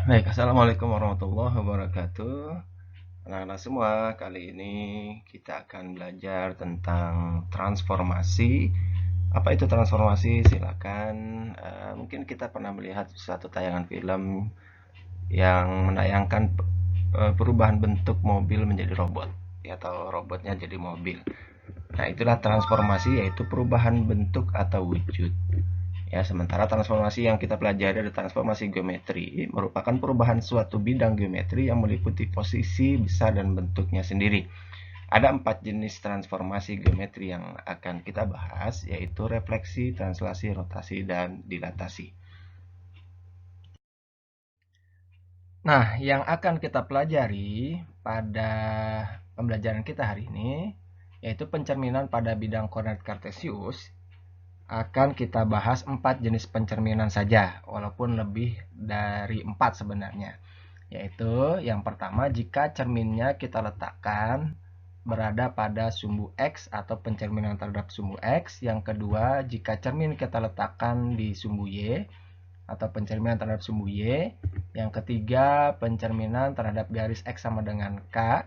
Baik, assalamualaikum warahmatullahi wabarakatuh. Anak-anak semua, kali ini kita akan belajar tentang transformasi. Apa itu transformasi? Silakan. Mungkin kita pernah melihat suatu tayangan film yang menayangkan perubahan bentuk mobil menjadi robot, ya, atau robotnya jadi mobil. Nah, itulah transformasi, yaitu perubahan bentuk atau wujud. Ya, sementara transformasi yang kita pelajari adalah transformasi geometri, merupakan perubahan suatu bidang geometri yang meliputi posisi, besar, dan bentuknya sendiri. Ada 4 jenis transformasi geometri yang akan kita bahas, yaitu refleksi, translasi, rotasi, dan dilatasi. Nah, yang akan kita pelajari pada pembelajaran kita hari ini, yaitu pencerminan pada bidang koordinat kartesius. Akan kita bahas 4 jenis pencerminan saja, walaupun lebih dari 4 sebenarnya. Yaitu yang pertama, jika cerminnya kita letakkan berada pada sumbu X atau pencerminan terhadap sumbu X. Yang kedua, jika cermin kita letakkan di sumbu Y atau pencerminan terhadap sumbu Y. Yang ketiga, pencerminan terhadap garis X sama dengan K.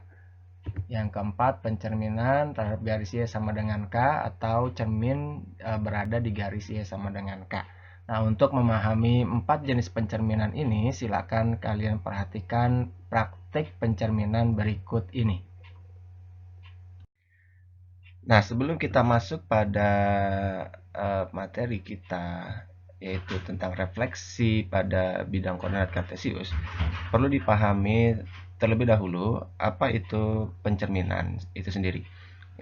Yang keempat, pencerminan terhadap garis Y sama dengan K atau cermin berada di garis Y sama dengan K. Nah, untuk memahami 4 jenis pencerminan ini, silakan kalian perhatikan praktik pencerminan berikut ini. Nah, sebelum kita masuk pada materi kita, yaitu tentang refleksi pada bidang koordinat kartesius, perlu dipahami terlebih dahulu apa itu pencerminan itu sendiri,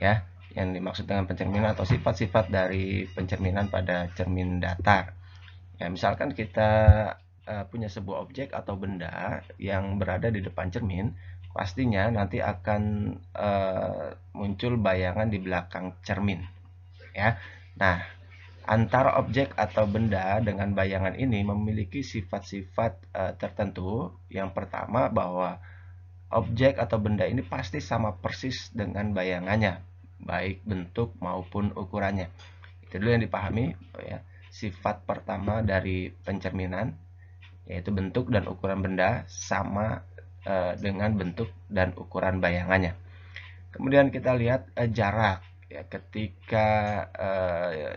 ya. Yang dimaksud dengan pencerminan atau sifat-sifat dari pencerminan pada cermin datar. Ya, misalkan kita punya sebuah objek atau benda yang berada di depan cermin, pastinya nanti akan muncul bayangan di belakang cermin, ya. Nah, antara objek atau benda dengan bayangan ini memiliki sifat-sifat tertentu. Yang pertama, bahwa objek atau benda ini pasti sama persis dengan bayangannya, baik bentuk maupun ukurannya. Itu dulu yang dipahami, ya. Sifat pertama dari pencerminan, yaitu bentuk dan ukuran benda sama dengan bentuk dan ukuran bayangannya. Kemudian kita lihat jarak, ya. Ketika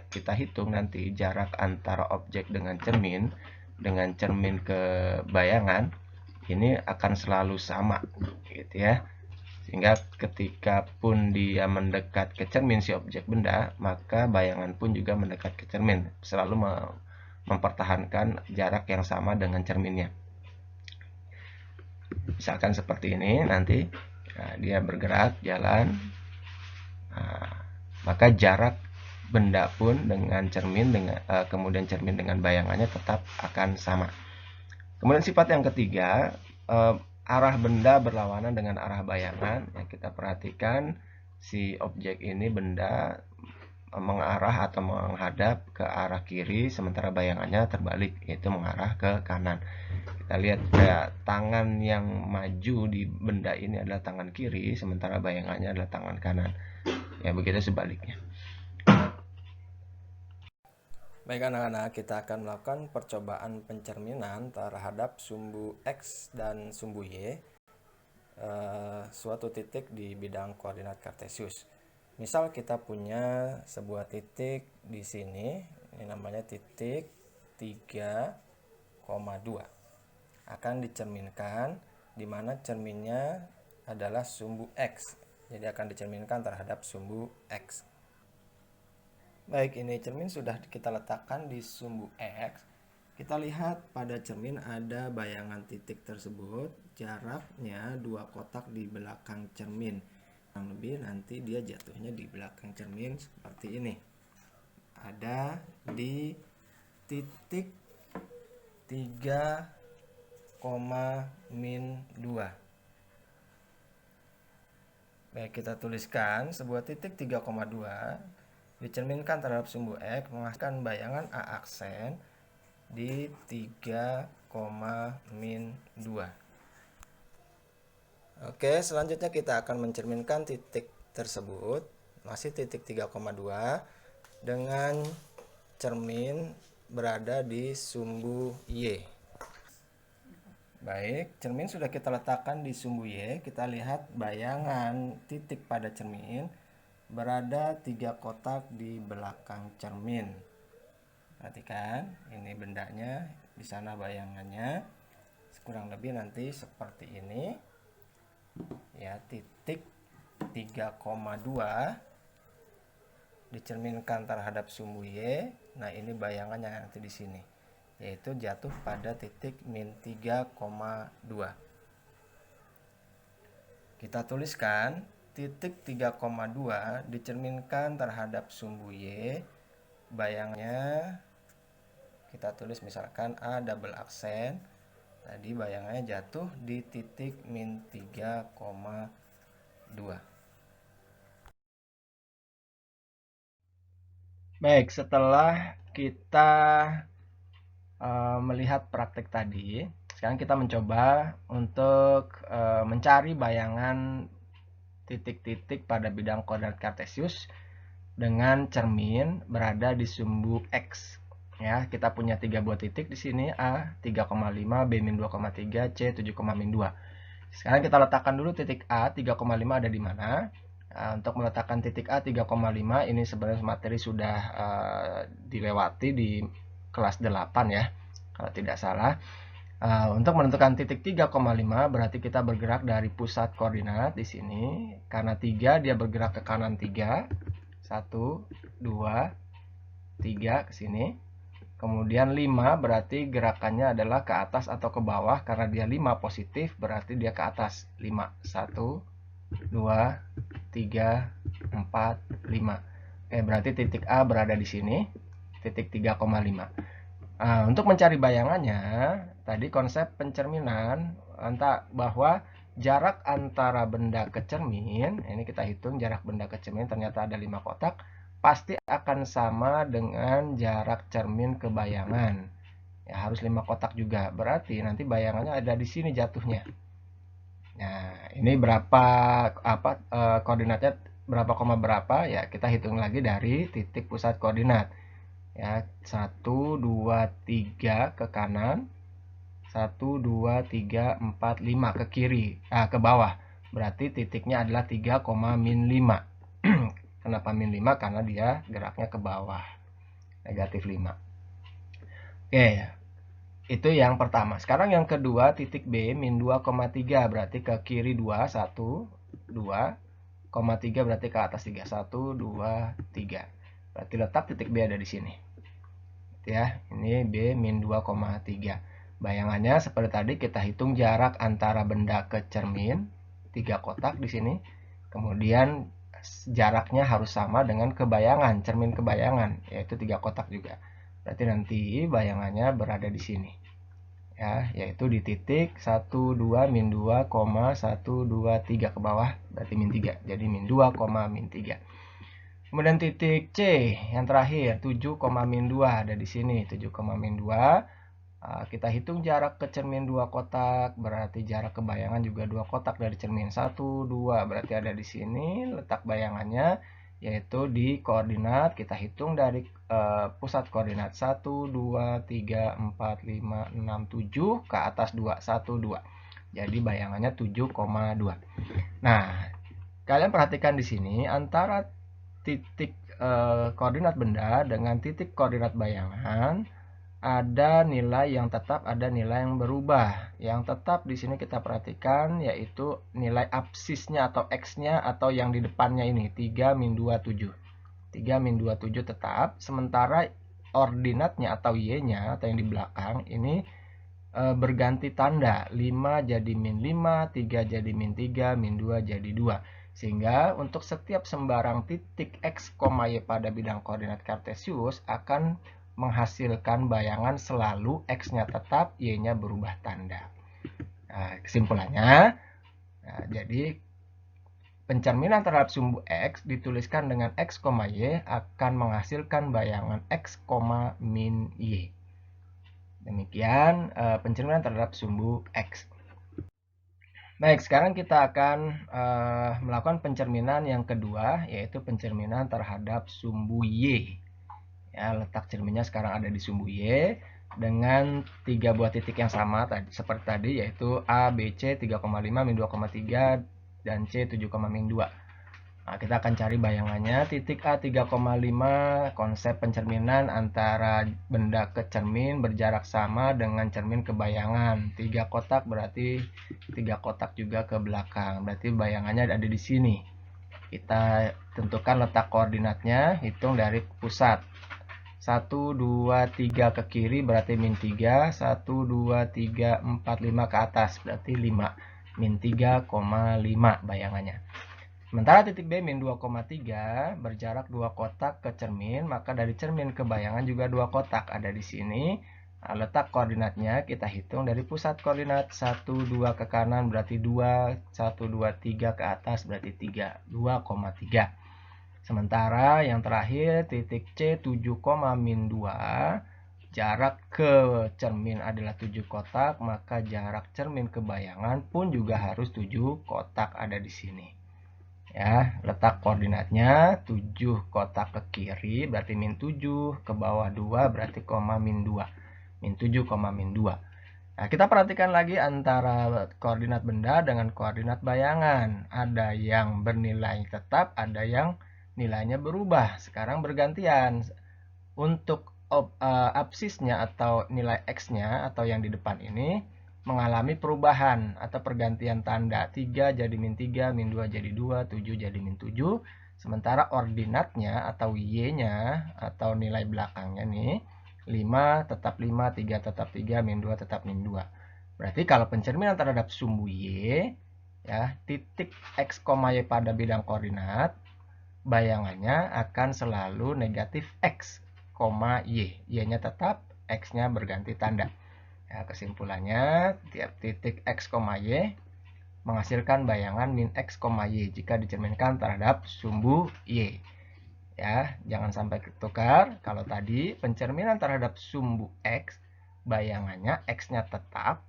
kita hitung nanti jarak antara objek dengan cermin ke bayangan, ini akan selalu sama, gitu ya. Sehingga ketika pun dia mendekat ke cermin si objek benda, maka bayangan pun juga mendekat ke cermin, selalu mempertahankan jarak yang sama dengan cerminnya. Misalkan seperti ini nanti, nah, dia bergerak jalan, nah, maka jarak benda pun dengan cermin kemudian cermin dengan bayangannya tetap akan sama. Kemudian sifat yang ketiga, arah benda berlawanan dengan arah bayangan. Yang kita perhatikan, si objek ini benda mengarah atau menghadap ke arah kiri, sementara bayangannya terbalik, yaitu mengarah ke kanan. Kita lihat kayak tangan yang maju di benda ini adalah tangan kiri, sementara bayangannya adalah tangan kanan. Ya, begitu sebaliknya. Baik anak-anak, kita akan melakukan percobaan pencerminan terhadap sumbu X dan sumbu Y, suatu titik di bidang koordinat kartesius. Misal kita punya sebuah titik di sini, ini namanya titik 3,2. Akan dicerminkan di mana cerminnya adalah sumbu X. Jadi akan dicerminkan terhadap sumbu X. Baik, ini cermin sudah kita letakkan di sumbu X. Kita lihat pada cermin ada bayangan titik tersebut, jaraknya 2 kotak di belakang cermin. Kurang lebih nanti dia jatuhnya di belakang cermin seperti ini. Ada di titik 3,-2. Baik, kita tuliskan sebuah titik 3,2 dicerminkan terhadap sumbu X menghasilkan bayangan A aksen di 3,-2. Oke, selanjutnya kita akan mencerminkan titik tersebut, masih titik 3,2, dengan cermin berada di sumbu Y. Baik, cermin sudah kita letakkan di sumbu Y. Kita lihat bayangan titik pada cermin berada 3 kotak di belakang cermin. Perhatikan, ini bendanya, di sana bayangannya. Kurang lebih nanti seperti ini. Ya, titik 3,2 dicerminkan terhadap sumbu Y. Nah, ini bayangannya nanti di sini, yaitu jatuh pada titik min 3,2. Kita tuliskan titik 3,2 dicerminkan terhadap sumbu Y. Bayangnya kita tulis misalkan A double aksen. Tadi bayangannya jatuh di titik min 3,2. Baik, setelah kita melihat praktik tadi, sekarang kita mencoba untuk mencari bayangan titik-titik pada bidang koordinat kartesius dengan cermin berada di sumbu X. Ya, kita punya 3 buah titik di sini, A 3,5, B min 2,3, C 7,2. Sekarang kita letakkan dulu titik A 3,5 ada di mana. Untuk meletakkan titik A 3,5 ini sebenarnya materi sudah dilewati di kelas 8 ya, kalau tidak salah. Untuk menentukan titik 3,5 berarti kita bergerak dari pusat koordinat di sini. Karena 3 dia bergerak ke kanan 3. 1, 2, 3 ke sini. Kemudian 5 berarti gerakannya adalah ke atas atau ke bawah. Karena dia 5 positif berarti dia ke atas. 5, 1, 2, 3, 4, 5. Oke, berarti titik A berada di sini. Titik 3,5. Untuk mencari bayangannya, tadi konsep pencerminan entah bahwa jarak antara benda ke cermin, ini kita hitung jarak benda ke cermin ternyata ada 5 kotak, pasti akan sama dengan jarak cermin ke bayangan. Ya, harus 5 kotak juga. Berarti nanti bayangannya ada di sini jatuhnya. Nah, ini berapa koordinatnya berapa koma berapa? Ya, kita hitung lagi dari titik pusat koordinat. Ya, 1, 2, 3 ke kanan, 1, 2, 3, 4, 5 ke kiri, ke bawah. Berarti titiknya adalah 3, min 5. Kenapa min 5? Karena dia geraknya ke bawah, negatif 5. Oke, itu yang pertama. Sekarang yang kedua, titik B min 2,3 berarti ke kiri 2, 1, 2,3 berarti ke atas 3, 1, 2, 3. Berarti letak titik B ada di sini. Ya, ini B min 2,3. Bayangannya seperti tadi kita hitung jarak antara benda ke cermin, 3 kotak di sini. Kemudian jaraknya harus sama dengan kebayangan, cermin kebayangan, yaitu 3 kotak juga. Berarti nanti bayangannya berada di sini. Ya, yaitu di titik 1, 2, min 2, 1, 2, 3 ke bawah, berarti min 3. Jadi min 2, min 3. Kemudian titik C yang terakhir 7, min 2 ada di sini. 7, min 2. Kita hitung jarak ke cermin 2 kotak, berarti jarak ke bayangan juga 2 kotak dari cermin. 1, 2 berarti ada di sini. Letak bayangannya yaitu di koordinat, kita hitung dari pusat koordinat 1, 2, 3, 4, 5, 6, 7 ke atas 2, 1, 2. Jadi bayangannya 7,2. Nah, kalian perhatikan di sini antara titik koordinat benda dengan titik koordinat bayangan ada nilai yang tetap, ada nilai yang berubah. Yang tetap di sini kita perhatikan yaitu nilai absisnya atau x-nya atau yang di depannya ini 3 min 27. 3 min 27 tetap, sementara ordinatnya atau y-nya atau yang di belakang ini berganti tanda. 5 jadi min 5, 3 jadi min 3, min 2 jadi 2. Sehingga untuk setiap sembarang titik x, y pada bidang koordinat kartesius akan menghasilkan bayangan selalu x-nya tetap, y-nya berubah tanda. Nah, kesimpulannya, jadi pencerminan terhadap sumbu x dituliskan dengan x, y akan menghasilkan bayangan x, min y. Demikian pencerminan terhadap sumbu x. Baik, sekarang kita akan melakukan pencerminan yang kedua, yaitu pencerminan terhadap sumbu y. Ya, letak cerminnya sekarang ada di sumbu y. dengan 3 buah titik yang sama seperti tadi, yaitu A, B, C 3,5, min 2,3, dan C 7, min 2. Nah, kita akan cari bayangannya. Titik A 3,5, konsep pencerminan antara benda ke cermin berjarak sama dengan cermin ke bayangan. 3 kotak berarti 3 kotak juga ke belakang. Berarti bayangannya ada di sini. Kita tentukan letak koordinatnya, hitung dari pusat. 1, 2, 3 ke kiri berarti min 3, 1, 2, 3, 4, 5 ke atas berarti 5, min 3,5 bayangannya. Sementara titik B min 2,3 berjarak 2 kotak ke cermin, maka dari cermin ke bayangan juga 2 kotak ada di sini. Nah, letak koordinatnya kita hitung dari pusat koordinat. 1, 2 ke kanan berarti 2, 1, 2, 3 ke atas berarti 3, 2,3. Sementara yang terakhir titik C 7, min 2, jarak ke cermin adalah 7 kotak, maka jarak cermin ke bayangan pun juga harus 7 kotak ada di sini. Ya, letak koordinatnya 7 kotak ke kiri berarti min 7, ke bawah 2 berarti koma min 2. Min 7, min 2. Nah, kita perhatikan lagi antara koordinat benda dengan koordinat bayangan. Ada yang bernilai tetap, ada yang nilainya berubah. Sekarang bergantian. Untuk absisnya atau nilai X-nya atau yang di depan ini mengalami perubahan atau pergantian tanda. 3 jadi min 3, min 2 jadi 2, 7 jadi min 7. Sementara ordinatnya atau Y-nya atau nilai belakangnya nih 5 tetap 5, 3 tetap 3, min 2 tetap min 2. Berarti kalau pencerminan terhadap sumbu Y, ya, titik X, Y pada bidang koordinat, bayangannya akan selalu negatif X, Y. Y-nya tetap, X-nya berganti tanda. Ya, kesimpulannya, tiap titik X, Y menghasilkan bayangan min X, Y jika dicerminkan terhadap sumbu Y. Ya, jangan sampai tukar. Kalau tadi pencerminan terhadap sumbu X, bayangannya X-nya tetap,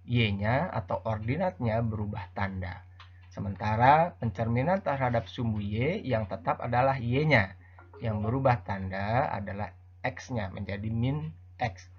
Y-nya atau ordinatnya berubah tanda. Sementara pencerminan terhadap sumbu Y yang tetap adalah Y-nya. Yang berubah tanda adalah X-nya menjadi min X.